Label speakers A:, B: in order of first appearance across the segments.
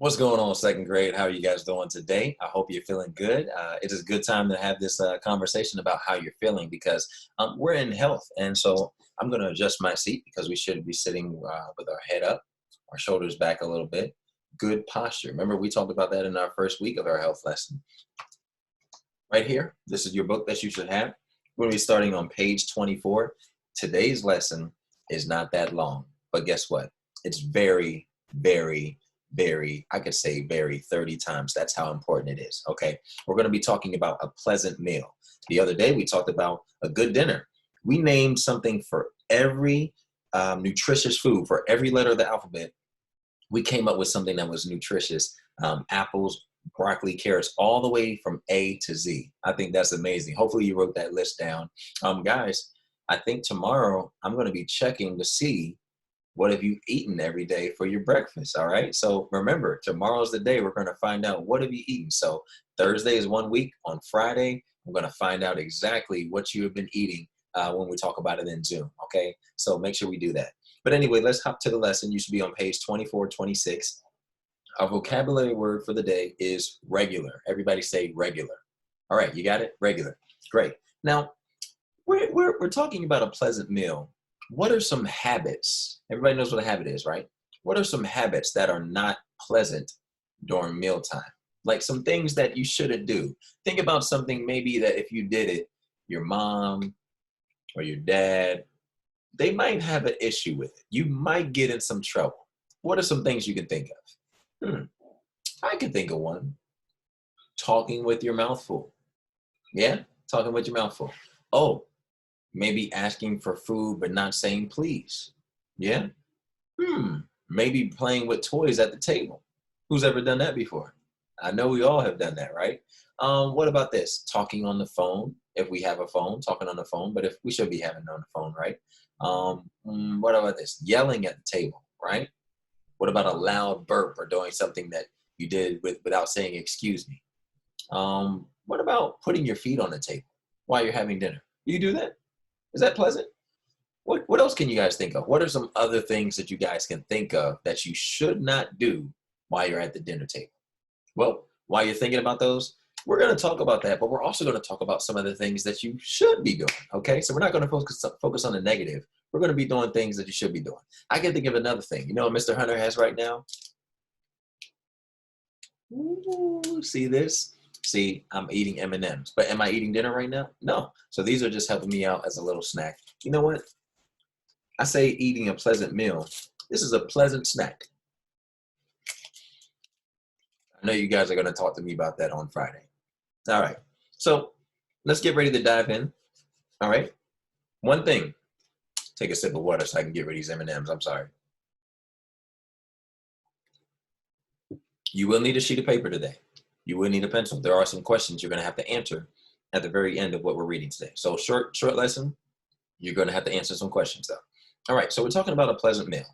A: What's going on, second grade? How are you guys doing today? I hope you're feeling good. It is a good time to have this conversation about how you're feeling because we're in health. And so I'm going to adjust my seat because we should be sitting with our head up, our shoulders back a little bit. Good posture. Remember, we talked about that in our first week of our health lesson. Right here, this is your book that you should have. We're going to be starting on page 24. Today's lesson is not that long, but guess what? It's very, very, I could say very 30 times. That's how important it is. Okay. We're going to be talking about a pleasant meal. The other day, we talked about a good dinner. We named something for every nutritious food, for every letter of the alphabet. We came up with something that was nutritious. Apples, broccoli, carrots, all the way from A to Z. I think that's amazing. Hopefully you wrote that list down. Guys, I think tomorrow I'm going to be checking to see what have you eaten every day for your breakfast? All right. So remember, tomorrow's the day we're going to find out what have you eaten. So Thursday is 1 week. On Friday, we're going to find out exactly what you have been eating when we talk about it in Zoom. Okay. So make sure we do that. But anyway, let's hop to the lesson. You should be on page 24, 26. Our vocabulary word for the day is regular. Everybody say regular. All right. You got it? Regular. Great. Now, we're talking about a pleasant meal. What are some habits? Everybody knows what a habit is, right? What are some habits that are not pleasant during mealtime? Like some things that you shouldn't do. Think about something maybe that if you did it, your mom or your dad, they might have an issue with it. You might get in some trouble. What are some things you can think of? I can think of one. Talking with your mouth full. Yeah, talking with your mouth full. Oh, maybe asking for food but not saying please. Yeah. Maybe playing with toys at the table. Who's ever done that before? I know we all have done that, right? What about this? Talking on the phone, if we have a phone, talking on the phone, but if we should be having it on the phone, right? What about this? Yelling at the table, right? What about a loud burp or doing something that you did without saying excuse me? What about putting your feet on the table while you're having dinner? You do that? Is that pleasant? What else can you guys think of? What are some other things that you guys can think of that you should not do while you're at the dinner table? Well, while you're thinking about those, we're going to talk about that, but we're also going to talk about some of the things that you should be doing, okay? So we're not going to focus on the negative. We're going to be doing things that you should be doing. I can think of another thing. You know what Mr. Hunter has right now? Ooh, see this? See, I'm eating M&Ms, but am I eating dinner right now? No. So these are just helping me out as a little snack. You know what? I say eating a pleasant meal. This is a pleasant snack. I know you guys are going to talk to me about that on Friday. All right. So let's get ready to dive in. All right. One thing. Take a sip of water so I can get rid of these M&Ms. I'm sorry. You will need a sheet of paper today. You will need a pencil. There are some questions you're going to have to answer at the very end of what we're reading today. So short lesson, you're going to have to answer some questions though. All right, so we're talking about a pleasant meal.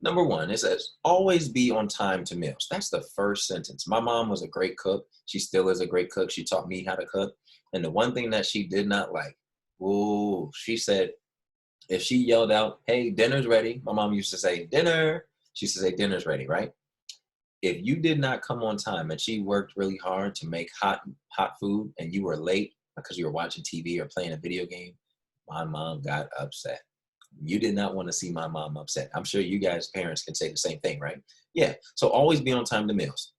A: Number one, it says, always be on time to meals. That's the first sentence. My mom was a great cook. She still is a great cook. She taught me how to cook. And the one thing that she did not like, she said, if she yelled out, hey, dinner's ready. My mom used to say, dinner. She used to say, dinner's ready, right? If you did not come on time and she worked really hard to make hot food and you were late because you were watching TV or playing a video game, my mom got upset. You did not want to see my mom upset. I'm sure you guys, parents, can say the same thing, right? Yeah. So always be on time to meals.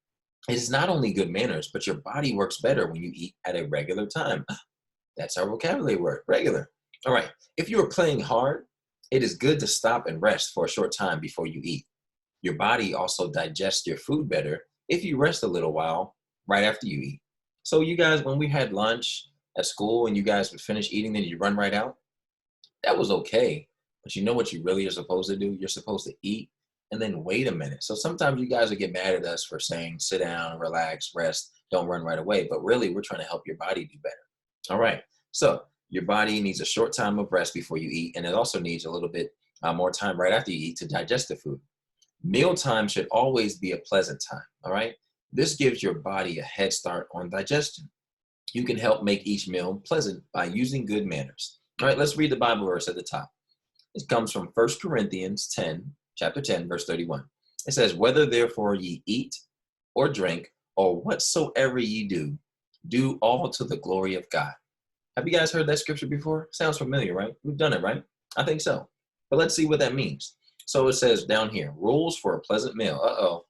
A: It is not only good manners, but your body works better when you eat at a regular time. That's our vocabulary word, regular. All right. If you are playing hard, it is good to stop and rest for a short time before you eat. Your body also digests your food better if you rest a little while right after you eat. So you guys, when we had lunch at school and you guys would finish eating, then you run right out, that was okay. But you know what you really are supposed to do? You're supposed to eat and then wait a minute. So sometimes you guys will get mad at us for saying, sit down, relax, rest, don't run right away. But really, we're trying to help your body do better. All right. So your body needs a short time of rest before you eat. And it also needs a little bit more time right after you eat to digest the food. Mealtime should always be a pleasant time. All right. This gives your body a head start on digestion. You can help make each meal pleasant by using good manners. All right, let's read the Bible verse at the top. It comes from 1 Corinthians 10, chapter 10, verse 31. It says, whether therefore ye eat or drink, or whatsoever ye do, do all to the glory of God. Have you guys heard that scripture before? Sounds familiar, right? We've done it, right? I think so. But let's see what that means. So it says down here, rules for a pleasant meal. Uh-oh.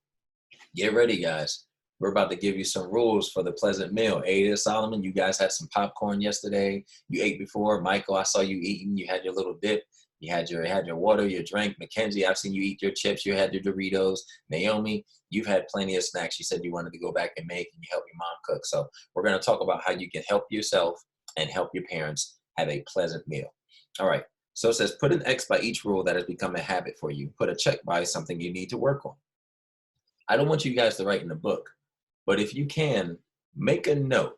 A: Get ready, guys. We're about to give you some rules for the pleasant meal. Ada, Solomon, you guys had some popcorn yesterday. You ate before. Michael, I saw you eating. You had your little dip. You had your water, your drink. Mackenzie, I've seen you eat your chips. You had your Doritos. Naomi, you've had plenty of snacks. You said you wanted to go back and make, and you help your mom cook. So we're going to talk about how you can help yourself and help your parents have a pleasant meal. All right. So it says, put an X by each rule that has become a habit for you. Put a check by something you need to work on. I don't want you guys to write in the book, but if you can, make a note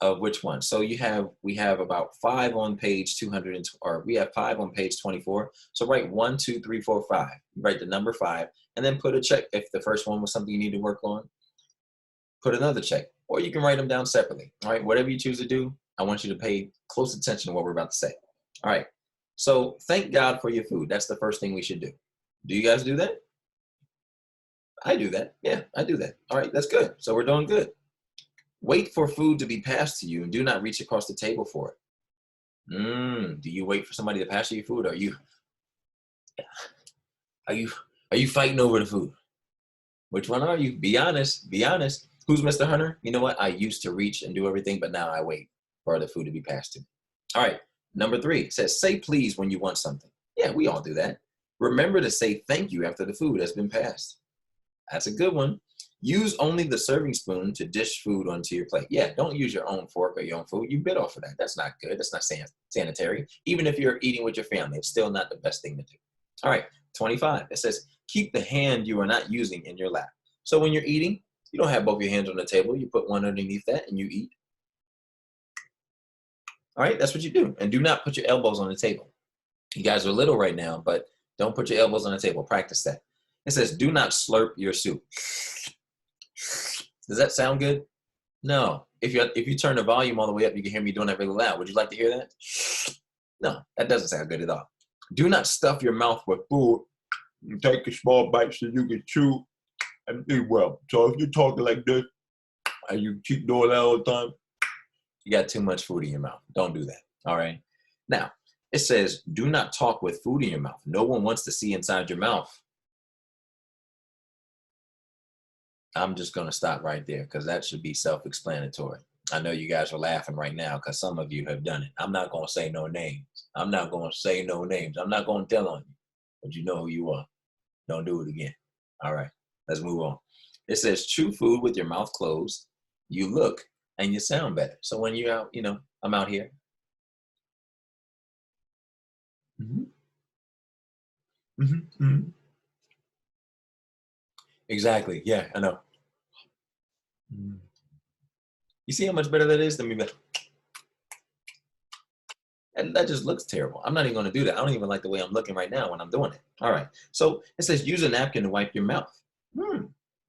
A: of which one. So we have about 5 on page 200, or we have 5 on page 24. So write 1, 2, 3, 4, 5. Write the number 5, and then put a check. If the first one was something you need to work on, put another check, or you can write them down separately. All right, whatever you choose to do, I want you to pay close attention to what we're about to say. All right, so thank God for your food. That's the first thing we should do. Do you guys do that? I do that. Yeah, I do that. All right, that's good. So we're doing good. Wait for food to be passed to you and do not reach across the table for it. Do you wait for somebody to pass you your food? Are you fighting over the food? Which one are you? Be honest. Be honest. Who's Mr. Hunter? You know what? I used to reach and do everything, but now I wait for the food to be passed to me. All right. Number 3 says, say please when you want something. Yeah, we all do that. Remember to say thank you after the food has been passed. That's a good one. Use only the serving spoon to dish food onto your plate. Yeah, don't use your own fork or your own food. You bit off of that. That's not good. That's not sanitary. Even if you're eating with your family, it's still not the best thing to do. All right, 25. It says, keep the hand you are not using in your lap. So when you're eating, you don't have both your hands on the table. You put one underneath that and you eat. All right, that's what you do. And do not put your elbows on the table. You guys are little right now, but don't put your elbows on the table. Practice that. It says, do not slurp your soup. Does that sound good? No. If you turn the volume all the way up, you can hear me doing that really loud. Would you like to hear that? No, that doesn't sound good at all. Do not stuff your mouth with food. You take a small bite so you can chew and eat well. So if you're talking like this and you keep doing that all the time, you got too much food in your mouth. Don't do that. All right. Now, it says, do not talk with food in your mouth. No one wants to see inside your mouth. I'm just going to stop right there because that should be self-explanatory. I know you guys are laughing right now because some of you have done it. I'm not going to say no names. I'm not going to say no names. I'm not going to tell on you, but you know who you are. Don't do it again. All right, let's move on. It says, chew food with your mouth closed. You look and you sound better. So when you're out, I'm out here. Mm-hmm. Mm-hmm. Mm-hmm. Exactly. Yeah, I know. You see how much better that is than me? And that just looks terrible. I'm not even going to do that. I don't even like the way I'm looking right now when I'm doing it. All right. So it says use a napkin to wipe your mouth.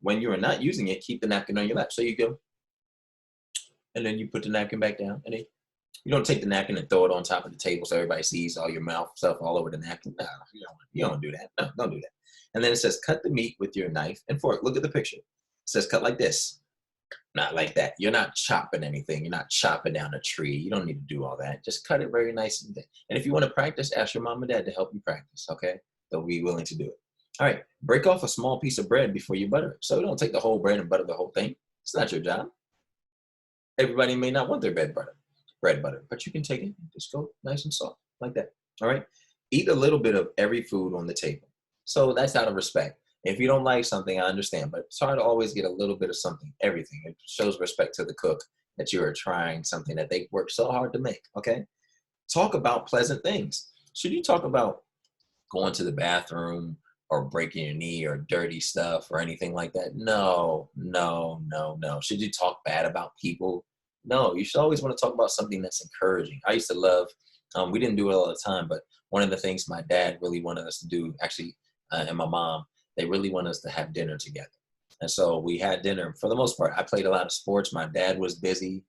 A: When you are not using it, keep the napkin on your lap. So you go, and then you put the napkin back down, and then you don't take the napkin and throw it on top of the table so everybody sees all your mouth stuff all over the napkin. No, you don't do that. No, don't do that. And then it says cut the meat with your knife and fork. Look at the picture. It says cut like this. Not like that. You're not chopping anything. You're not chopping down a tree. You don't need to do all that. Just cut it very nice and thick. And if you want to practice, ask your mom and dad to help you practice, okay? They'll be willing to do it. All right, break off a small piece of bread before you butter it. So don't take the whole bread and butter the whole thing. It's not your job. Everybody may not want their bread butter, but you can take it and just go nice and soft like that, all right? Eat a little bit of every food on the table. So that's out of respect. If you don't like something, I understand, but it's hard to always get a little bit of something, everything. It shows respect to the cook that you are trying something that they worked so hard to make, okay? Talk about pleasant things. Should you talk about going to the bathroom or breaking your knee or dirty stuff or anything like that? No, no, no, no. Should you talk bad about people? No, you should always want to talk about something that's encouraging. I used to love, we didn't do it all the time, but one of the things my dad really wanted us to do, actually, and my mom, they really want us to have dinner together. And so we had dinner. For the most part, I played a lot of sports. My dad was busy.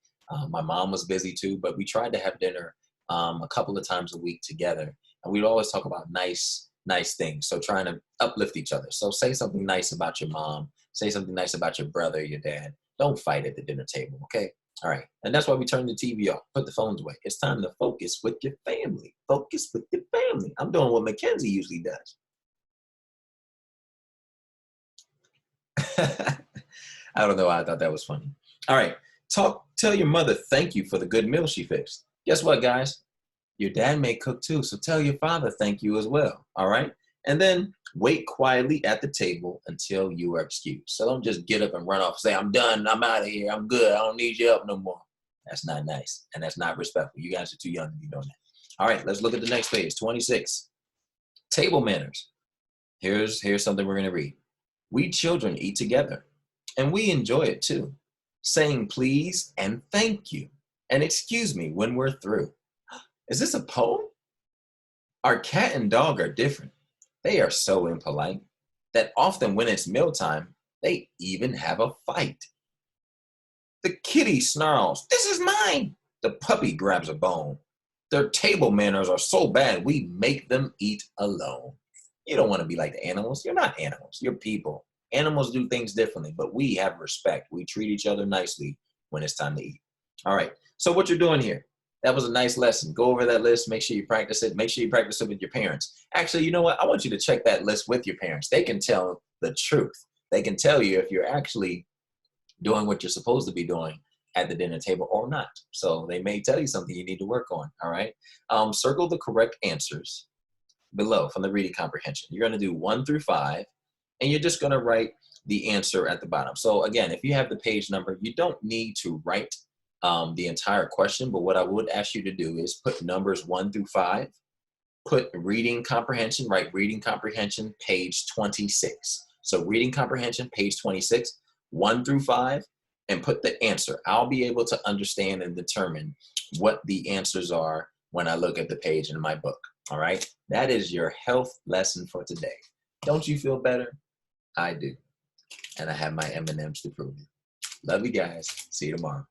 A: My mom was busy too, but we tried to have dinner a couple of times a week together. And we'd always talk about nice things. So trying to uplift each other. So say something nice about your mom. Say something nice about your brother or your dad. Don't fight at the dinner table, okay? All right. And that's why we turn the TV off. Put the phones away. It's time to focus with your family. Focus with your family. I'm doing what Mackenzie usually does. I don't know why I thought that was funny. All right. Tell your mother thank you for the good meal she fixed. Guess what, guys? Your dad may cook too, so tell your father thank you as well. All right. And then wait quietly at the table until you are excused. So don't just get up and run off and say, I'm done, I'm out of here, I'm good, I don't need your help no more. That's not nice, and that's not respectful. You guys are too young to be doing that. All right, let's look at the next page, 26. Table manners. Here's something we're going to read. We children eat together, and we enjoy it too, saying please and thank you and excuse me when we're through. Is this a poem? Our cat and dog are different. They are so impolite that often when it's mealtime, they even have a fight. The kitty snarls, "This is mine." The puppy grabs a bone. Their table manners are so bad, we make them eat alone. You don't want to be like the animals. You're not animals. You're people. Animals do things differently, but we have respect. We treat each other nicely when it's time to eat. All right. So what you're doing here, that was a nice lesson. Go over that list. Make sure you practice it. Make sure you practice it with your parents. Actually, you know what? I want you to check that list with your parents. They can tell the truth. They can tell you if you're actually doing what you're supposed to be doing at the dinner table or not. So they may tell you something you need to work on. All right. Circle the correct answers below from the reading comprehension. You're going to do 1 through 5, and you're just going to write the answer at the bottom. So again, if you have the page number, you don't need to write the entire question, but what I would ask you to do is put numbers 1 through 5, put reading comprehension, write reading comprehension, page 26. So reading comprehension, page 26, 1 through 5, and put the answer. I'll be able to understand and determine what the answers are when I look at the page in my book. All right, that is your health lesson for today. Don't you feel better? I do. And I have my M&Ms to prove it. Love you guys. See you tomorrow.